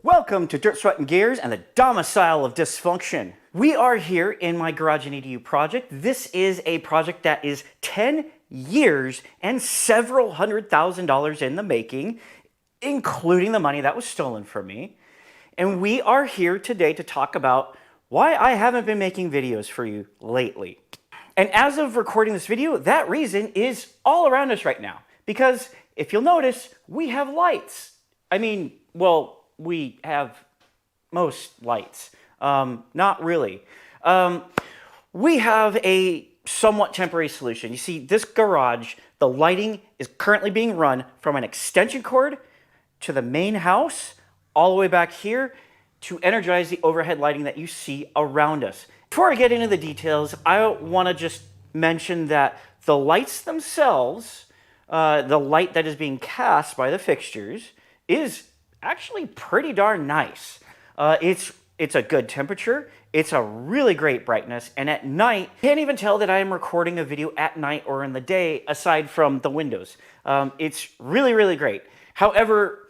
Welcome to Dirt, Sweat, and Gears and the domicile of dysfunction. We are here in my Garage and EDU project. This is a project that is 10 years and several $100,000s in the making, including the money that was stolen from me. And we are here today to talk about why I haven't been making videos for you lately. And as of recording this video, that reason is all around us right now. Because if you'll notice, we have lights. We have most lights. Not really. We have a somewhat temporary solution. You see, this garage, the lighting is currently being run from an extension cord to the main house, all the way back here to energize the overhead lighting that you see around us. Before I get into the details, I want to just mention that the lights themselves, the light that is being cast by the fixtures, is actually pretty darn nice. It's a good temperature, it's a really great brightness, and at night, you can't even tell that I am recording a video at night or in the day aside from the windows. It's really, really great. However,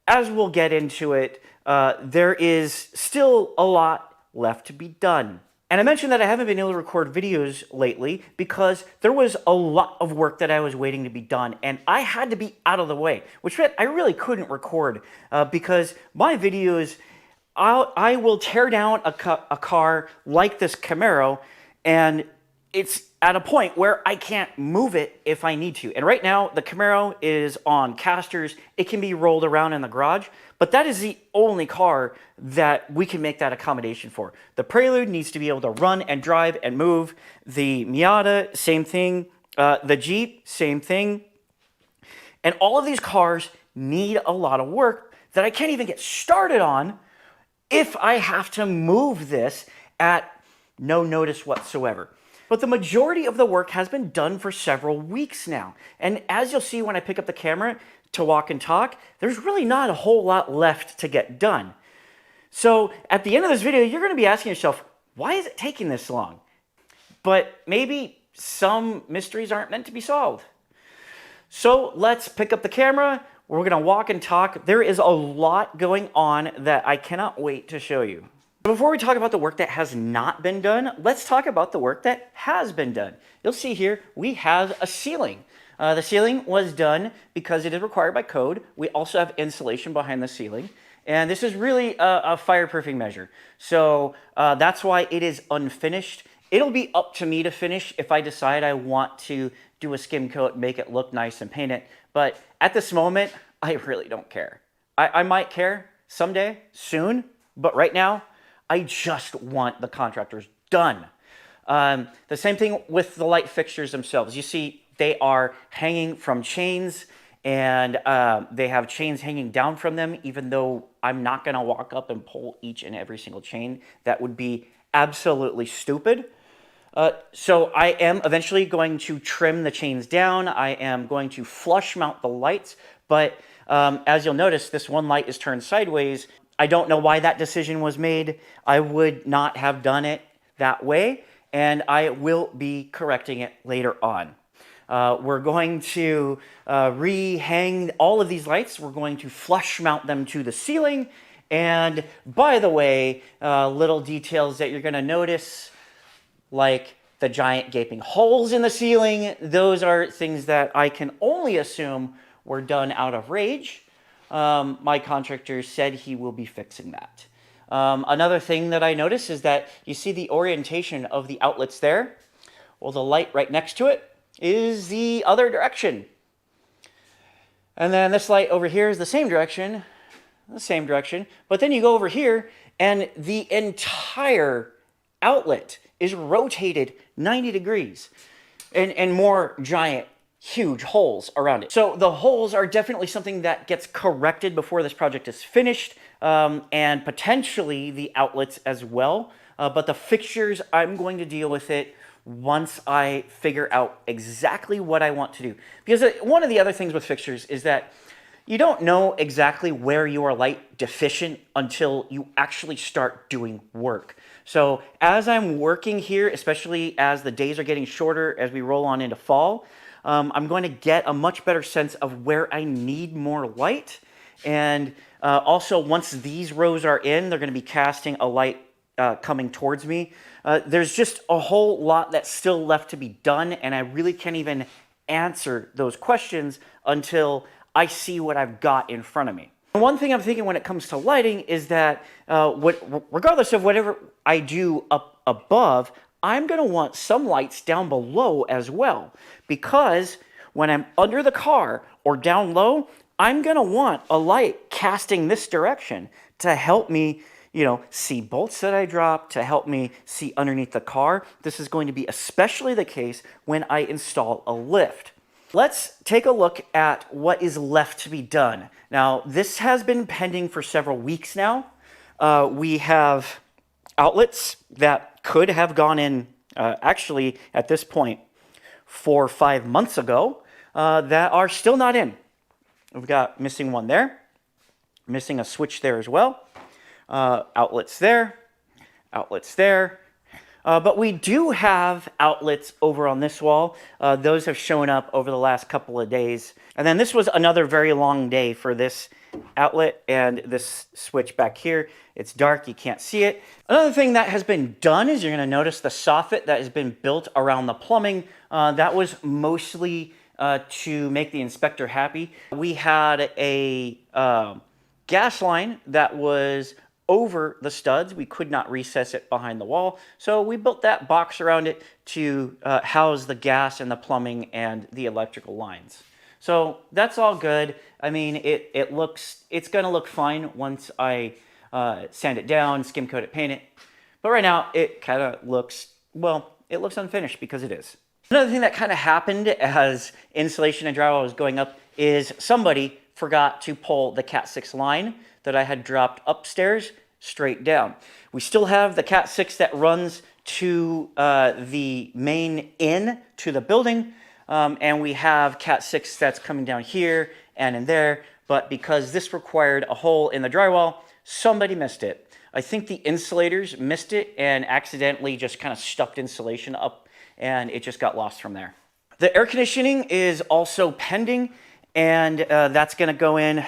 as we'll get into it, there is still a lot left to be done. And I mentioned that I haven't been able to record videos lately because there was a lot of work that I was waiting to be done, and I had to be out of the way, which meant I really couldn't record because my videos, I will tear down a car like this Camaro, and it's at a point where I can't move it if I need to. And right now, the Camaro is on casters. It can be rolled around in the garage, but that is the only car that we can make that accommodation for. The Prelude needs to be able to run and drive and move. The Miata, same thing. The Jeep, same thing. And all of these cars need a lot of work that I can't even get started on if I have to move this at no notice whatsoever. But the majority of the work has been done for several weeks now. And as you'll see when I pick up the camera to walk and talk, there's really not a whole lot left to get done. So at the end of this video, you're going to be asking yourself, why is it taking this long? But maybe some mysteries aren't meant to be solved. So let's pick up the camera. We're going to walk and talk. There is a lot going on that I cannot wait to show you. Before we talk about the work that has not been done, let's talk about the work that has been done. You'll see here we have a ceiling. The ceiling was done because it is required by code. We also have insulation behind the ceiling. And this is really a fireproofing measure. So that's why it is unfinished. It'll be up to me to finish if I decide I want to do a skim coat, make it look nice and paint it. But at this moment, I really don't care. I might care someday, soon, but right now, I just want the contractors done. The same thing with the light fixtures themselves. You see, they are hanging from chains, and they have chains hanging down from them, even though I'm not gonna walk up and pull each and every single chain. That would be absolutely stupid. So I am eventually going to trim the chains down. I am going to flush mount the lights, but as you'll notice, this one light is turned sideways. I don't know why that decision was made. I would not have done it that way, and I will be correcting it later on. We're going to rehang all of these lights. We're going to flush mount them to the ceiling. And by the way, little details that you're gonna notice, like the giant gaping holes in the ceiling, those are things that I can only assume were done out of rage. My contractor said he will be fixing that. Another thing that I noticed is that you see the orientation of the outlets there. Well, the light right next to it is the other direction. And then this light over here is the same direction, but then you go over here and the entire outlet is rotated 90 degrees and more giant huge holes around it. So the holes are definitely something that gets corrected before this project is finished, and potentially the outlets as well. But the fixtures, I'm going to deal with it once I figure out exactly what I want to do. Because one of the other things with fixtures is that you don't know exactly where you are light deficient until you actually start doing work. So as I'm working here, especially as the days are getting shorter as we roll on into fall, I'm going to get a much better sense of where I need more light. And Also, once these rows are in, they're going to be casting a light coming towards me. There's just a whole lot that's still left to be done, and I really can't even answer those questions until I see what I've got in front of me. One thing I'm thinking when it comes to lighting is that regardless of whatever I do up above, I'm going to want some lights down below as well, because when I'm under the car or down low, I'm going to want a light casting this direction to help me, see bolts that I drop, to help me see underneath the car. This is going to be especially the case when I install a lift. Let's take a look at what is left to be done. Now, this has been pending for several weeks now. We have outlets that could have gone in, actually, at this point, 4 or 5 months ago, that are still not in. We've got missing one there, missing a switch there as well, outlets there, outlets there. But we do have outlets over on this wall. Those have shown up over the last couple of days. And then this was another very long day for this outlet and this switch back here. It's dark, you can't see it. Another thing that has been done is you're going to notice the soffit that has been built around the plumbing. That was mostly to make the inspector happy. We had a gas line that was over the studs. We could not recess it behind the wall, so we built that box around it to house the gas and the plumbing and the electrical lines. So that's all good. I mean, it's gonna look fine once I sand it down, skim coat it, paint it. But right now it kind of looks, well, it looks unfinished because it is. Another thing that kind of happened as insulation and drywall was going up is somebody forgot to pull the Cat 6 line that I had dropped upstairs straight down. We still have the Cat 6 that runs to the main in to the building, and we have Cat 6 that's coming down here and in there, but because this required a hole in the drywall, somebody missed it. I think the insulators missed it and accidentally just kind of stuffed insulation up, and it just got lost from there. The air conditioning is also pending, and that's going to go in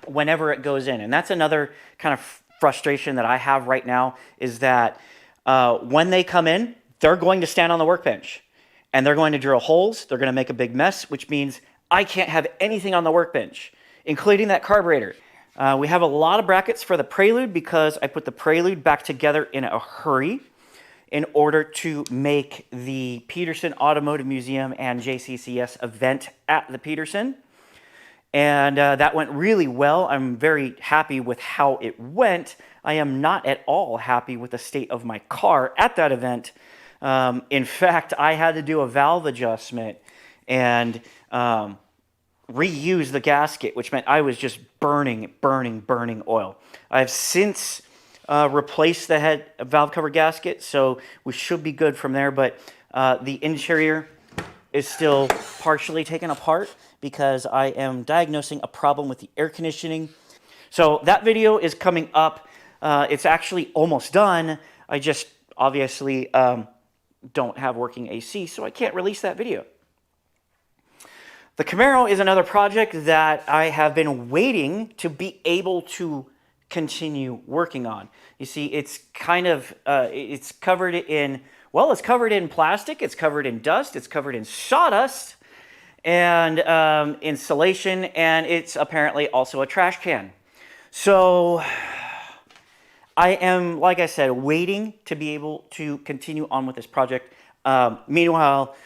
whenever it goes in. And that's another kind of frustration that I have right now, is that when they come in, they're going to stand on the workbench and they're going to drill holes. They're going to make a big mess, which means I can't have anything on the workbench, including that carburetor. We have a lot of brackets for the Prelude because I put the Prelude back together in a hurry in order to make the Peterson Automotive Museum and JCCS event at the Peterson. And that went really well. I'm very happy with how it went. I am not at all happy with the state of my car at that event. In fact, I had to do a valve adjustment and reuse the gasket, which meant I was just burning oil. I've since replaced the head valve cover gasket, so we should be good from there, but the interior is still partially taken apart because I am diagnosing a problem with the air conditioning. So that video is coming up. It's actually almost done. I just obviously don't have working AC, so I can't release that video. The Camaro is another project that I have been waiting to be able to continue working on. You see, it's kind of, it's covered in, well, it's covered in plastic, it's covered in dust, it's covered in sawdust, and insulation, and it's apparently also a trash can. So I am, like I said, waiting to be able to continue on with this project. Meanwhile,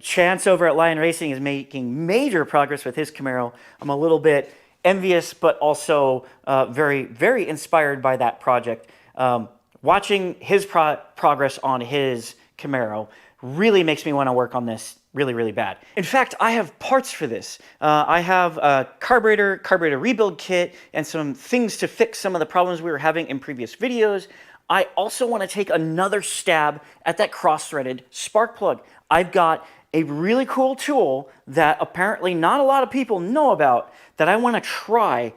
Chance over at Lion Racing is making major progress with his Camaro. I'm a little bit envious, but also very inspired by that project. Watching his progress on his Camaro really makes me want to work on this really bad. In fact, I have parts for this. I have a carburetor rebuild kit, and some things to fix some of the problems we were having in previous videos. I also want to take another stab at that cross-threaded spark plug. I've got a really cool tool that apparently not a lot of people know about that I want to try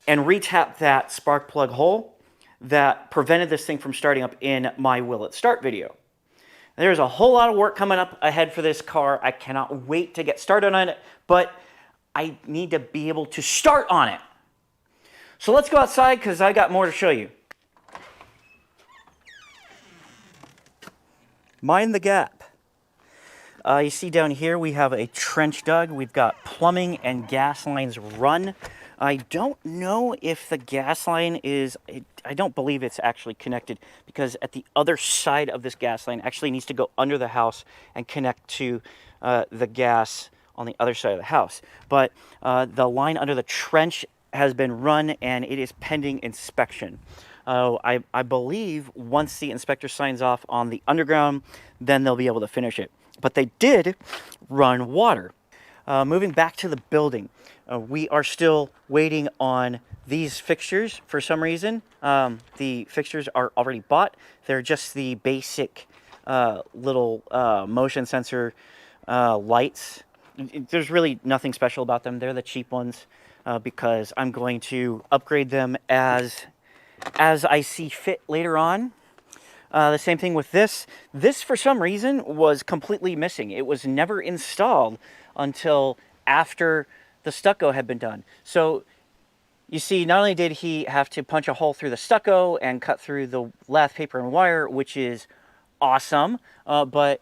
and retap that spark plug hole that prevented this thing from starting up in my Will It Start video. There's a whole lot of work coming up ahead for this car. I cannot wait to get started on it, but I need to be able to start on it So let's go outside because I got more to show you. Mind the gap. You see down here we have a trench dug. We've got plumbing and gas lines run. I don't know if the gas line is, I don't believe it's actually connected, because at the other side of this gas line actually needs to go under the house and connect to the gas on the other side of the house. But the line under the trench has been run and it is pending inspection. I believe once the inspector signs off on the underground, then they'll be able to finish it. But they did run water. Moving back to the building, we are still waiting on these fixtures for some reason. The fixtures are already bought. They're just the basic little motion sensor lights. There's really nothing special about them. They're the cheap ones because I'm going to upgrade them as I see fit later on. The same thing with this. This, for some reason, was completely missing. It was never installed until after the stucco had been done. So, you see, not only did he have to punch a hole through the stucco and cut through the lath paper and wire, which is awesome, but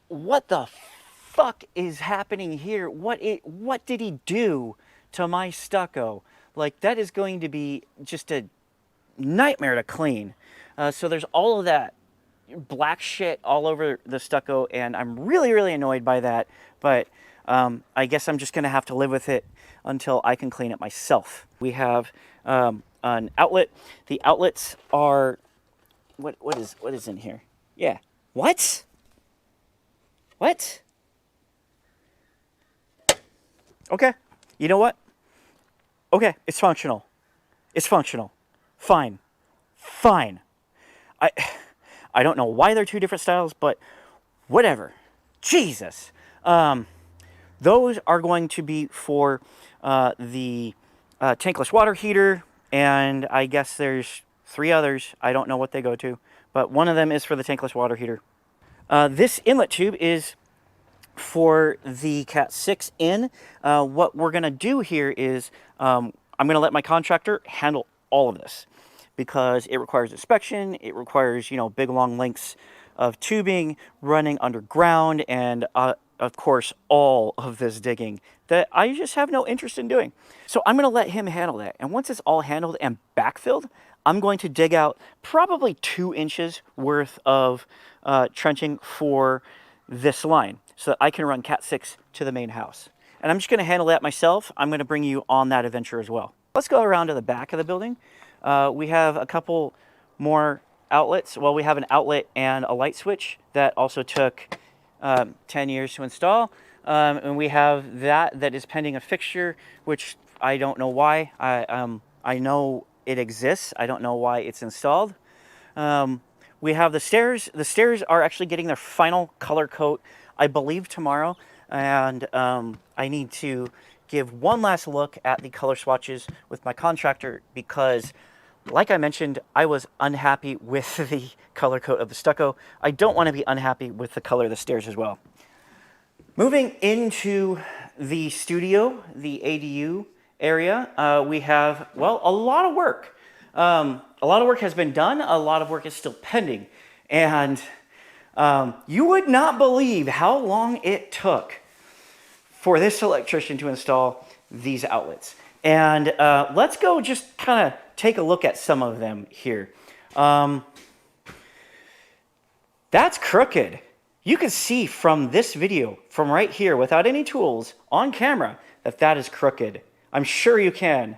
what the fuck is happening here? What did he do to my stucco? Like, that is going to be just a nightmare to clean. So there's all of that black shit all over the stucco, and I'm really, really annoyed by that. But I guess I'm just going to have to live with it until I can clean it myself. We have an outlet. The outlets are what is in here? Yeah. What? What? Okay. You know what? Okay, it's functional. It's functional. Fine. Fine. I don't know why they're two different styles, but whatever. Jesus. Those are going to be for the tankless water heater, and I guess there's 3 others. I don't know what they go to, but one of them is for the tankless water heater. This inlet tube is for the Cat 6 in. What we're going to do here is I'm going to let my contractor handle all of this, because it requires inspection, it requires, big long lengths of tubing running underground, and of course, all of this digging that I just have no interest in doing. So I'm going to let him handle that. And once it's all handled and backfilled, I'm going to dig out probably 2 inches worth of trenching for this line so that I can run Cat 6 to the main house. And I'm just going to handle that myself. I'm going to bring you on that adventure as well. Let's go around to the back of the building. We have a couple more outlets. Well, we have an outlet and a light switch that also took 10 years to install. And we have that is pending a fixture, which I don't know why. I know it exists. I don't know why it's installed. We have the stairs. The stairs are actually getting their final color coat, I believe, tomorrow. And I need to give one last look at the color swatches with my contractor because, like I mentioned, I was unhappy with the color coat of the stucco. I don't want to be unhappy with the color of the stairs as well. Moving into the studio, the ADU area, we have, well, a lot of work. A lot of work has been done. A lot of work is still pending. And you would not believe how long it took for this electrician to install these outlets. And let's go just kind of take a look at some of them here. That's crooked. You can see from this video, from right here, without any tools, on camera, that is crooked. I'm sure you can.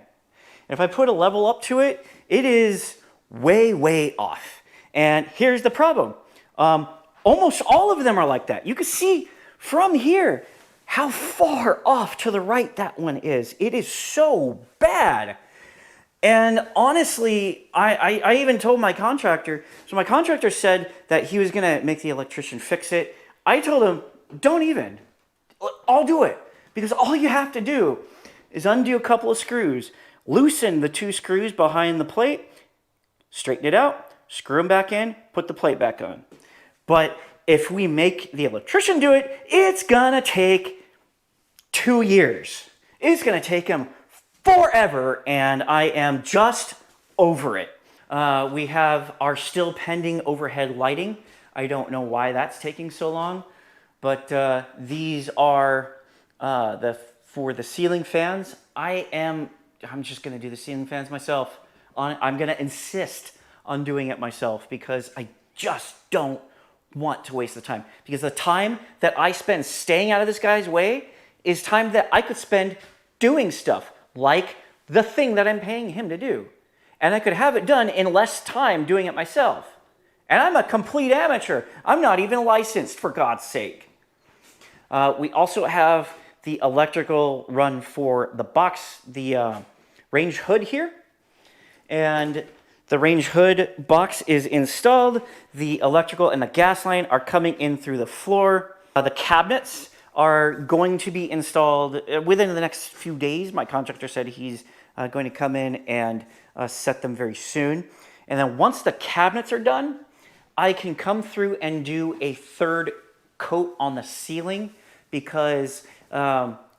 And if I put a level up to it, it is way, way off. And here's the problem. Almost all of them are like that. You can see from here how far off to the right that one is. It is so bad. And honestly, I even told my contractor, so my contractor said that he was going to make the electrician fix it. I told him, don't even. I'll do it. Because all you have to do is undo a couple of screws, loosen the 2 screws behind the plate, straighten it out, screw them back in, put the plate back on. But if we make the electrician do it, it's going to take 2 years. It's going to take him forever, and I am just over it. We have our still pending overhead lighting. I don't know why that's taking so long, but these are for the ceiling fans. I'm just gonna do the ceiling fans myself. I'm gonna insist on doing it myself because I just don't want to waste the time. Because the time that I spend staying out of this guy's way is time that I could spend doing stuff like the thing that I'm paying him to do. And I could have it done in less time doing it myself. And I'm a complete amateur. I'm not even licensed, for God's sake. We also have the electrical run for the box, the range hood here. And the range hood box is installed. The electrical and the gas line are coming in through the floor. The cabinets are going to be installed within the next few days. My contractor said he's going to come in and set them very soon. And then once the cabinets are done, I can come through and do a third coat on the ceiling because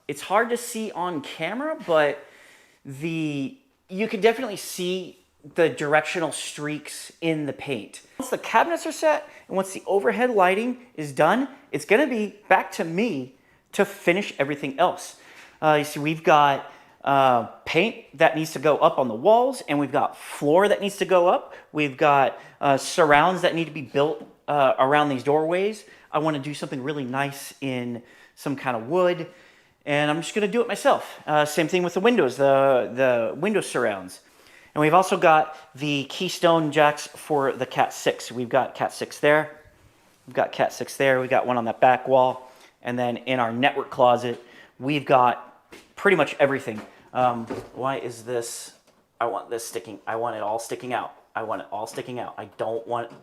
it's hard to see on camera, but you can definitely see the directional streaks in the paint. Once the cabinets are set and once the overhead lighting is done, it's gonna be back to me to finish everything else. You see, we've got paint that needs to go up on the walls, and we've got floor that needs to go up. We've got surrounds that need to be built around these doorways. I wanna do something really nice in some kind of wood, and I'm just gonna do it myself. Same thing with the windows, the window surrounds. And we've also got the keystone jacks for the Cat 6. We've got Cat 6 there. We've got Cat 6 there. We've got one on that back wall. And then in our network closet, we've got pretty much everything. Why is this? I want this sticking. I want it all sticking out. I want it all sticking out. I don't want it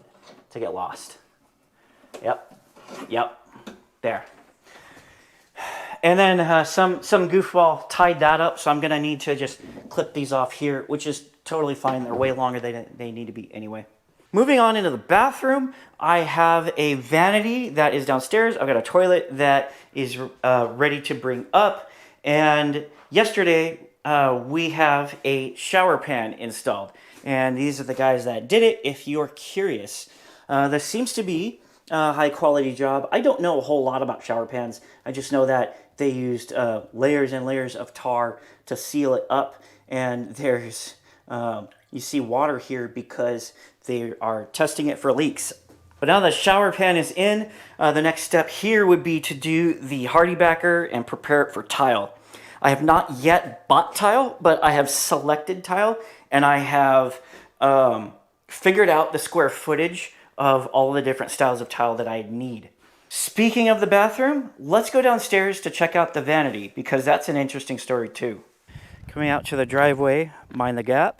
to get lost. Yep. There. And then some goofball tied that up, so I'm gonna need to just clip these off here, which is totally fine. They're way longer than they need to be anyway. Moving on into the bathroom, I have a vanity that is downstairs. I've got a toilet that is ready to bring up. And yesterday, we have a shower pan installed. And these are the guys that did it, if you're curious. This seems to be a high quality job. I don't know a whole lot about shower pans. I just know that they used layers and layers of tar to seal it up. And there's, you see water here because they are testing it for leaks. But now the shower pan is in, the next step here would be to do the hardy backer and prepare it for tile. I have not yet bought tile, but I have selected tile, and I have figured out the square footage of all the different styles of tile that I need. Speaking of the bathroom, let's go downstairs to check out the vanity, because that's an interesting story too. Coming out to the driveway, mind the gap,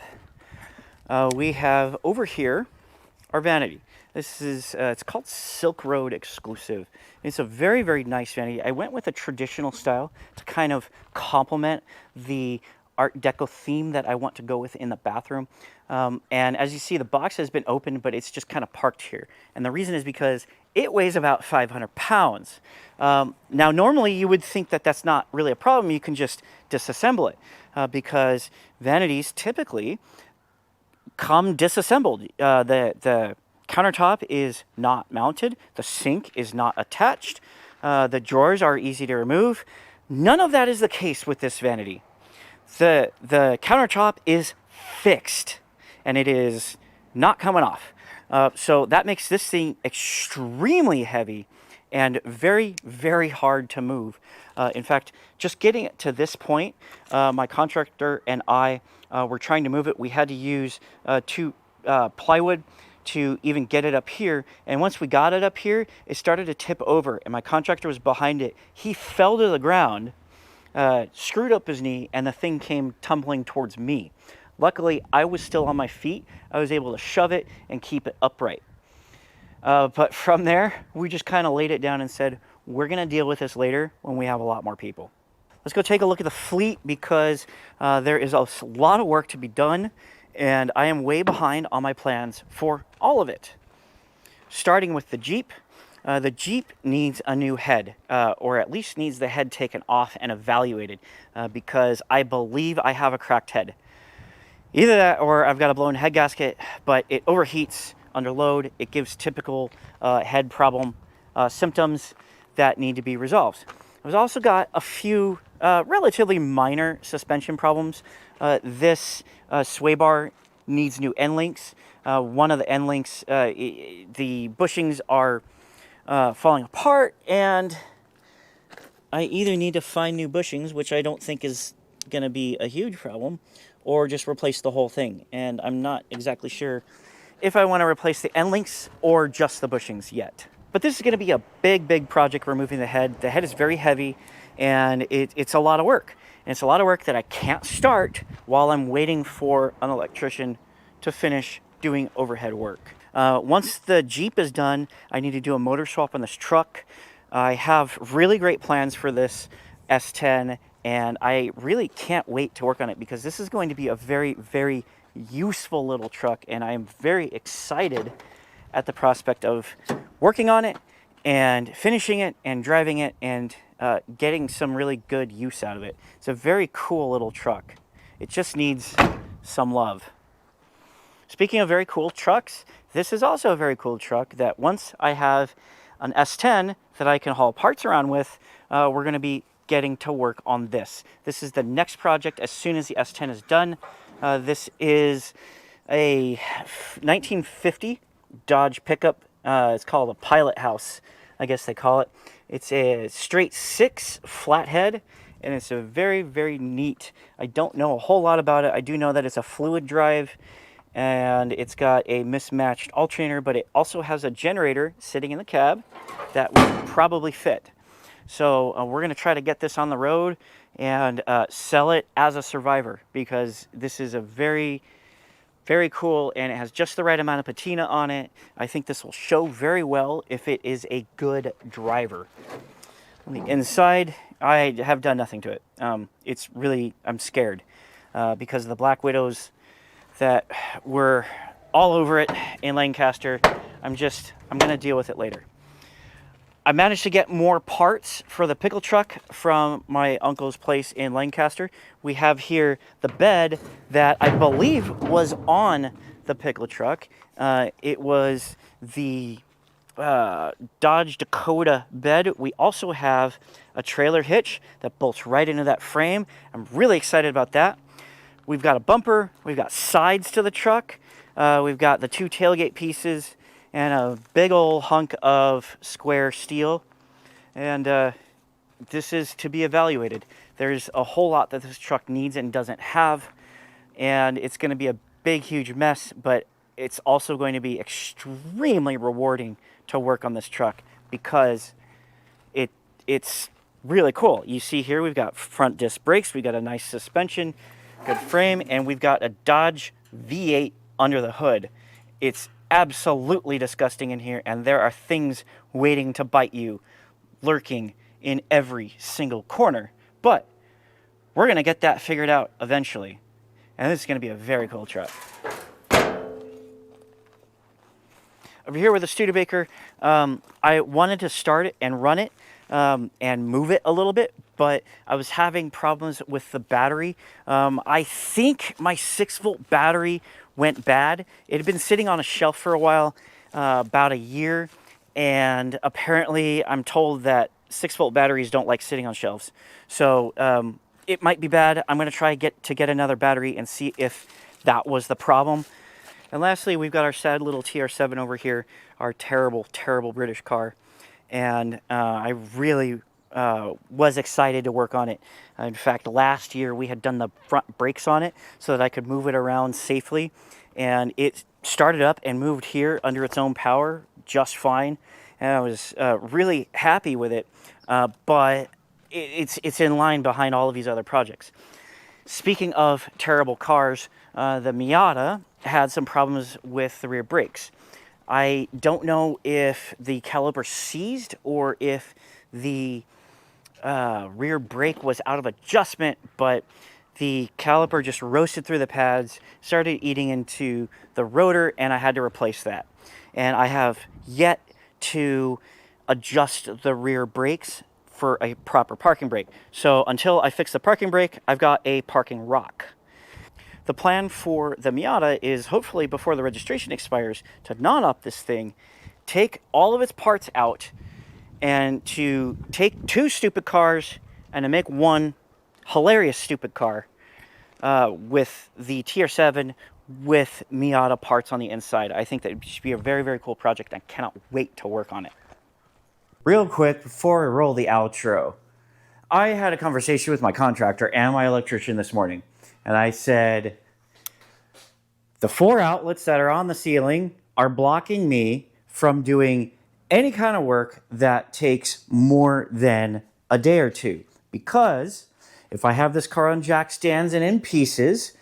we have over here our vanity. This is, it's called Silk Road Exclusive. It's a very, very nice vanity. I went with a traditional style to kind of complement the Art Deco theme that I want to go with in the bathroom. And as you see, the box has been opened, but it's just kind of parked here. And the reason is because it weighs about 500 pounds. Now, normally you would think that that's not really a problem. You can just disassemble it because vanities typically come disassembled. The countertop is not mounted. The sink is not attached. The drawers are easy to remove. None of that is the case with this vanity. The countertop is fixed and it is not coming off. So that makes this thing extremely heavy and very, very hard to move. In fact, just getting it to this point, my contractor and I were trying to move it. We had to use two plywood to even get it up here. And once we got it up here, it started to tip over and my contractor was behind it. He fell to the ground, screwed up his knee, and the thing came tumbling towards me. Luckily, I was still on my feet. I was able to shove it and keep it upright. But from there, we just kind of laid it down and said, we're gonna deal with this later when we have a lot more people. Let's go take a look at the fleet because there is a lot of work to be done and I am way behind on my plans for all of it. Starting with the Jeep, The Jeep needs a new head, or at least needs the head taken off and evaluated, because I believe I have a cracked head. Either that or I've got a blown head gasket, but it overheats under load. It gives typical head problem symptoms that need to be resolved. I've also got a few relatively minor suspension problems. This sway bar needs new end links. One of the end links, the bushings are falling apart, and I either need to find new bushings, which I don't think is going to be a huge problem, or just replace the whole thing. And I'm not exactly sure if I want to replace the end links or just the bushings yet. But this is going to be a big project, removing the head. The head is very heavy, and it's a lot of work. And it's a lot of work that I can't start while I'm waiting for an electrician to finish doing overhead work. Once the Jeep is done, I need to do a motor swap on this truck. I have really great plans for this S10, and I really can't wait to work on it, because this is going to be a very useful little truck, and I am very excited at the prospect of working on it and finishing it and driving it and getting some really good use out of it. It's a very cool little truck. It just needs some love. Speaking of very cool trucks, this is also a very cool truck that once I have an S10 that I can haul parts around with, we're going to be getting to work on this. This is the next project as soon as the S10 is done. This is a 1950 Dodge pickup. It's called a Pilot House, I guess they call it. It's a straight 6 flathead, and it's a very neat. I don't know a whole lot about it. I do know that it's a fluid drive, and it's got a mismatched alternator, but it also has a generator sitting in the cab that would probably fit. So we're going to try to get this on the road and sell it as a survivor, because this is a very cool, and it has just the right amount of patina on it. I think this will show very well if it is a good driver. On the inside, I have done nothing to it. It's really, I'm scared because of the black widows that were all over it in Lancaster. I'm going to deal with it later. I managed to get more parts for the pickle truck from my uncle's place in Lancaster. We have here the bed that I believe was on the pickle truck. It was the Dodge Dakota bed. We also have a trailer hitch that bolts right into that frame. I'm really excited about that. We've got a bumper, we've got sides to the truck, we've got the 2 tailgate pieces, and a big old hunk of square steel. And this is to be evaluated. There's a whole lot that this truck needs and doesn't have, and it's going to be a big, huge mess, but it's also going to be extremely rewarding to work on this truck, because it's really cool. You see here we've got front disc brakes, we've got a nice suspension, good frame, and we've got a Dodge V8 under the hood. It's absolutely disgusting in here, and there are things waiting to bite you, lurking in every single corner. But we're going to get that figured out eventually, and this is going to be a very cool truck. Over here with the Studebaker, I wanted to start it and run it and move it a little bit, but I was having problems with the battery. I think my 6-volt battery went bad. It had been sitting on a shelf for a while, about a year, and apparently I'm told that 6-volt batteries don't like sitting on shelves. So it might be bad. I'm going to try to get another battery and see if that was the problem. And lastly, we've got our sad little TR7 over here, our terrible British car. And I really was excited to work on it. In fact, last year we had done the front brakes on it so that I could move it around safely. And it started up and moved here under its own power just fine. And I was really happy with it. But it's in line behind all of these other projects. Speaking of terrible cars, the Miata had some problems with the rear brakes. I don't know if the caliper seized or if the rear brake was out of adjustment, but the caliper just roasted through the pads, started eating into the rotor, and I had to replace that. And I have yet to adjust the rear brakes for a proper parking brake. So until I fix the parking brake, I've got a parking rock. The plan for the Miata is hopefully before the registration expires to non-op this thing, take all of its parts out, and to take 2 stupid cars and to make one hilarious stupid car with the TR7 with Miata parts on the inside. I think that should be a very, very cool project. I cannot wait to work on it. Real quick, before I roll the outro, I had a conversation with my contractor and my electrician this morning, and I said, the 4 outlets that are on the ceiling are blocking me from doing any kind of work that takes more than a day or two. Because if I have this car on jack stands and in pieces,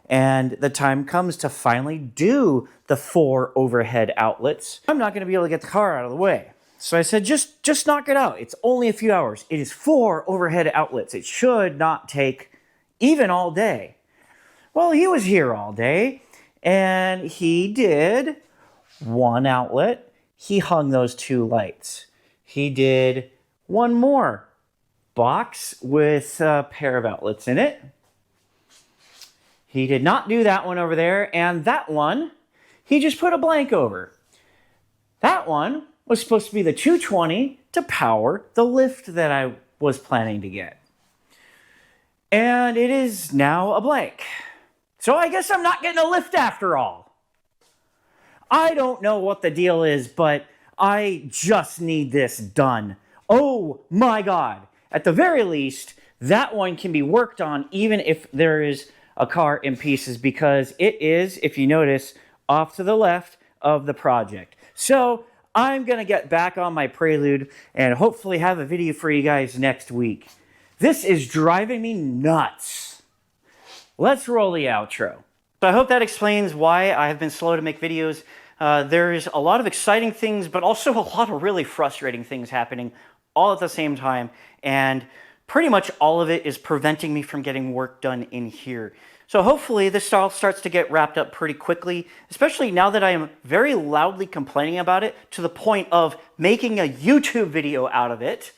and the time comes to finally do the 4 overhead outlets, I'm not going to be able to get the car out of the way. So I said, just knock it out. It's only a few hours. It is 4 overhead outlets. It should not take even all day. Well, he was here all day, and he did 1 outlet. He hung those 2 lights. He did 1 more box with a pair of outlets in it. He did not do that one over there, and that one, he just put a blank over. That one was supposed to be the 220 to power the lift that I was planning to get. And it is now a blank. So I guess I'm not getting a lift after all. I don't know what the deal is, but I just need this done. Oh my God. At the very least, that one can be worked on even if there is a car in pieces, because it is, if you notice, off to the left of the project. So I'm going to get back on my prelude and hopefully have a video for you guys next week. This is driving me nuts. Let's roll the outro. So I hope that explains why I have been slow to make videos. There's a lot of exciting things, but also a lot of really frustrating things happening all at the same time. And pretty much all of it is preventing me from getting work done in here. So hopefully this all starts to get wrapped up pretty quickly, especially now that I am very loudly complaining about it to the point of making a YouTube video out of it.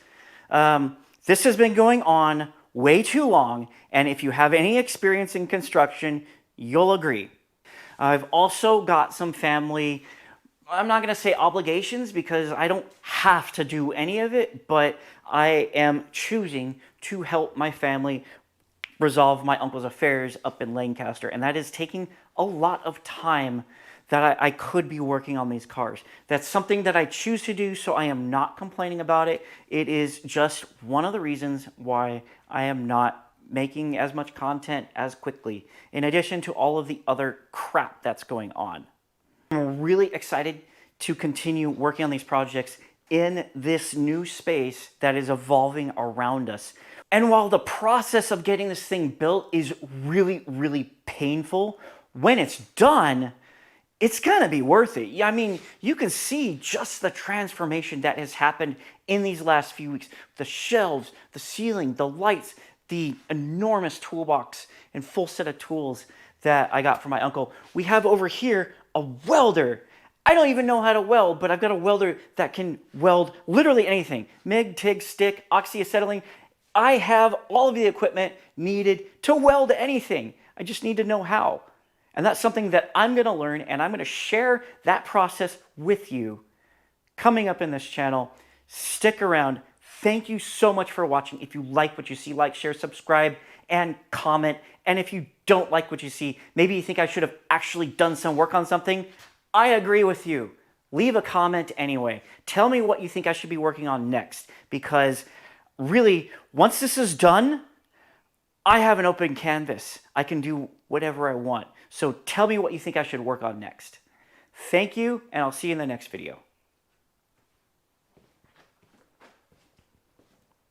This has been going on way too long, and if you have any experience in construction, you'll agree. I've also got some family, I'm not going to say obligations because I don't have to do any of it, but I am choosing to help my family resolve my uncle's affairs up in Lancaster, and that is taking a lot of time that I could be working on these cars. That's something that I choose to do, so I am not complaining about it. It is just one of the reasons why I am not making as much content as quickly, in addition to all of the other crap that's going on. I'm really excited to continue working on these projects in this new space that is evolving around us. And while the process of getting this thing built is really, really painful, when it's done, it's gonna be worth it. I mean, you can see just the transformation that has happened in these last few weeks. The shelves, the ceiling, the lights, the enormous toolbox and full set of tools that I got from my uncle. We have over here a welder. I don't even know how to weld, but I've got a welder that can weld literally anything. MIG, TIG, stick, oxyacetylene. I have all of the equipment needed to weld anything. I just need to know how. And that's something that I'm going to learn, and I'm going to share that process with you coming up in this channel. Stick around. Thank you so much for watching. If you like what you see, like, share, subscribe, and comment. And if you don't like what you see, maybe you think I should have actually done some work on something, I agree with you. Leave a comment anyway. Tell me what you think I should be working on next, because really, once this is done, I have an open canvas. I can do whatever I want. So tell me what you think I should work on next. Thank you, and I'll see you in the next video.